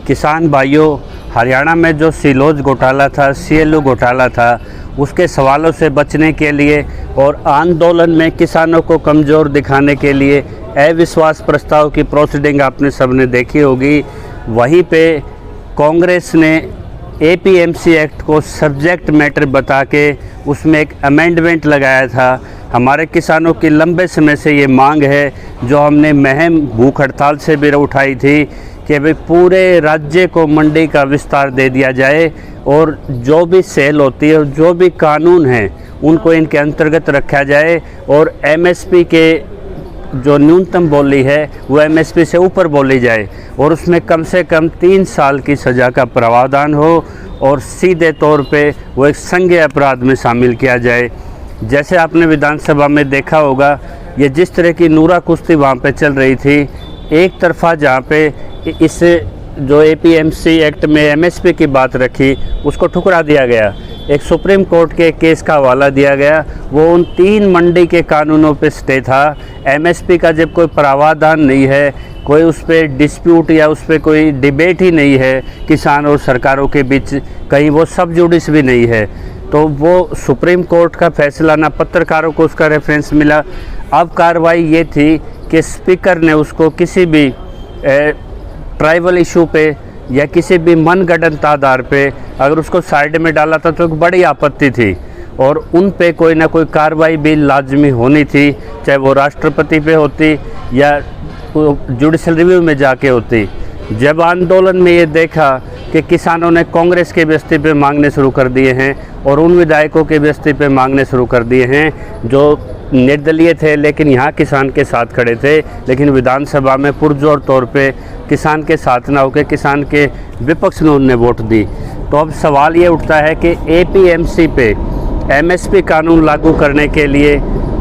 किसान भाइयों, हरियाणा में जो सिलोज घोटाला था, सीएलयू घोटाला था, उसके सवालों से बचने के लिए और आंदोलन में किसानों को कमज़ोर दिखाने के लिए अविश्वास प्रस्ताव की प्रोसीडिंग आपने सबने देखी होगी। वहीं पे कांग्रेस ने एपीएमसी एक्ट को सब्जेक्ट मैटर बता के उसमें एक अमेंडमेंट लगाया था। हमारे किसानों की लंबे समय से ये मांग है, जो हमने महम भूख हड़ताल से भी उठाई थी, कि भाई पूरे राज्य को मंडी का विस्तार दे दिया जाए और जो भी सेल होती है, जो भी कानून हैं, उनको इनके अंतर्गत रखा जाए और एमएसपी के जो न्यूनतम बोली है वो एमएसपी से ऊपर बोली जाए और उसमें कम से कम 3 साल की सज़ा का प्रावधान हो और सीधे तौर पे वो एक संज्ञेय अपराध में शामिल किया जाए। जैसे आपने विधानसभा में देखा होगा, ये जिस तरह की नूरा कुश्ती वहाँ पे चल रही थी, एक तरफा जहाँ पे इस जो एपीएमसी एक्ट में एमएसपी की बात रखी उसको ठुकरा दिया गया, एक सुप्रीम कोर्ट के केस का हवाला दिया गया। वो उन 3 मंडी के कानूनों पे स्टे था। एमएसपी का जब कोई प्रावधान नहीं है, कोई उस पर डिस्प्यूट या उस पर कोई डिबेट ही नहीं है किसान और सरकारों के बीच, कहीं वो सब जुडिस भी नहीं है, तो वो सुप्रीम कोर्ट का फैसला ना पत्रकारों को उसका रेफरेंस मिला। अब कार्रवाई ये थी कि स्पीकर ने उसको किसी भी ट्राइबल इशू पे या किसी भी मनगढ़ंत आधार पे अगर उसको साइड में डाला था तो एक बड़ी आपत्ति थी और उन पे कोई ना कोई कार्रवाई भी लाजमी होनी थी, चाहे वो राष्ट्रपति पे होती या जुडिशल रिव्यू में जाके होती। जब आंदोलन में ये देखा कि किसानों ने कांग्रेस के भी इस्तीफे मांगने शुरू कर दिए हैं और उन विधायकों के भी इस्तीफे मांगने शुरू कर दिए हैं जो निर्दलीय थे लेकिन यहाँ किसान के साथ खड़े थे, लेकिन विधानसभा में पुरजोर तौर पे किसान के साथ ना होकर किसान के विपक्ष में उनने वोट दी। तो अब सवाल ये उठता है कि एपीएमसी पे एमएसपी कानून लागू करने के लिए,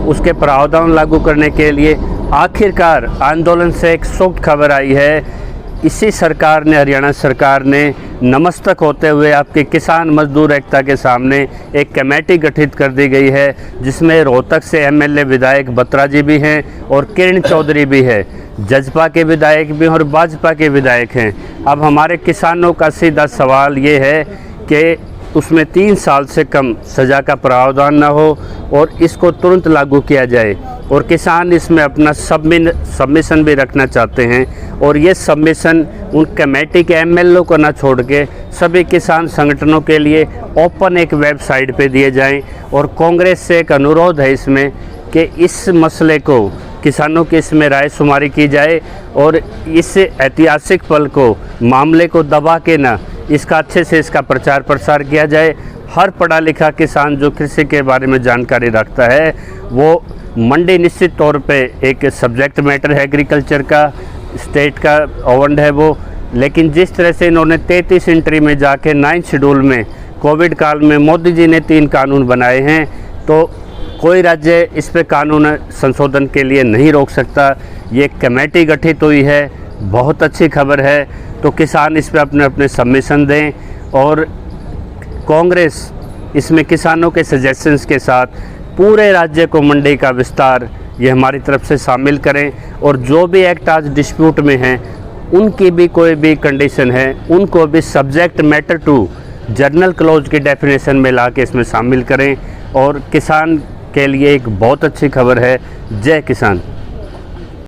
उसके प्रावधान लागू करने के लिए आखिरकार आंदोलन से एक सुखद खबर आई है। इसी सरकार ने, हरियाणा सरकार ने नमस्तक होते हुए आपके किसान मजदूर एकता के सामने एक कमेटी गठित कर दी गई है, जिसमें रोहतक से एमएलए विधायक बत्रा जी भी हैं और किरण चौधरी भी है, जजपा के विधायक भी हैं और भाजपा के विधायक हैं। अब हमारे किसानों का सीधा सवाल ये है कि उसमें 3 साल से कम सज़ा का प्रावधान न हो और इसको तुरंत लागू किया जाए और किसान इसमें अपना सबमिशन भी रखना चाहते हैं और ये सबमिशन उन कमेटी के एमएलए को ना छोड़ के सभी किसान संगठनों के लिए ओपन एक वेबसाइट पे दिए जाएं। और कांग्रेस से एक अनुरोध है इसमें कि इस मसले को, किसानों की इसमें राय शुमारी की जाए और इस ऐतिहासिक पल को, मामले को दबा के ना, इसका अच्छे से इसका प्रचार प्रसार किया जाए। हर पढ़ा लिखा किसान जो कृषि के बारे में जानकारी रखता है, वो मंडी निश्चित तौर पे एक सब्जेक्ट मैटर है, एग्रीकल्चर का, स्टेट का ओवंड है वो। लेकिन जिस तरह से इन्होंने 33 एंट्री में जाके 9 शेड्यूल में कोविड काल में मोदी जी ने 3 कानून बनाए हैं, तो कोई राज्य इस पे कानून संशोधन के लिए नहीं रोक सकता। ये कमेटी गठित हुई है, बहुत अच्छी खबर है। तो किसान इस पे अपने अपने सबमिशन दें और कांग्रेस इसमें किसानों के सजेशंस के साथ पूरे राज्य को मंडी का विस्तार ये हमारी तरफ से शामिल करें और जो भी एक्ट आज डिस्प्यूट में हैं उनकी भी कोई भी कंडीशन है उनको भी subject matter to general clause की डेफिनेशन में ला के इसमें शामिल करें और किसान के लिए एक बहुत अच्छी खबर है। जय किसान।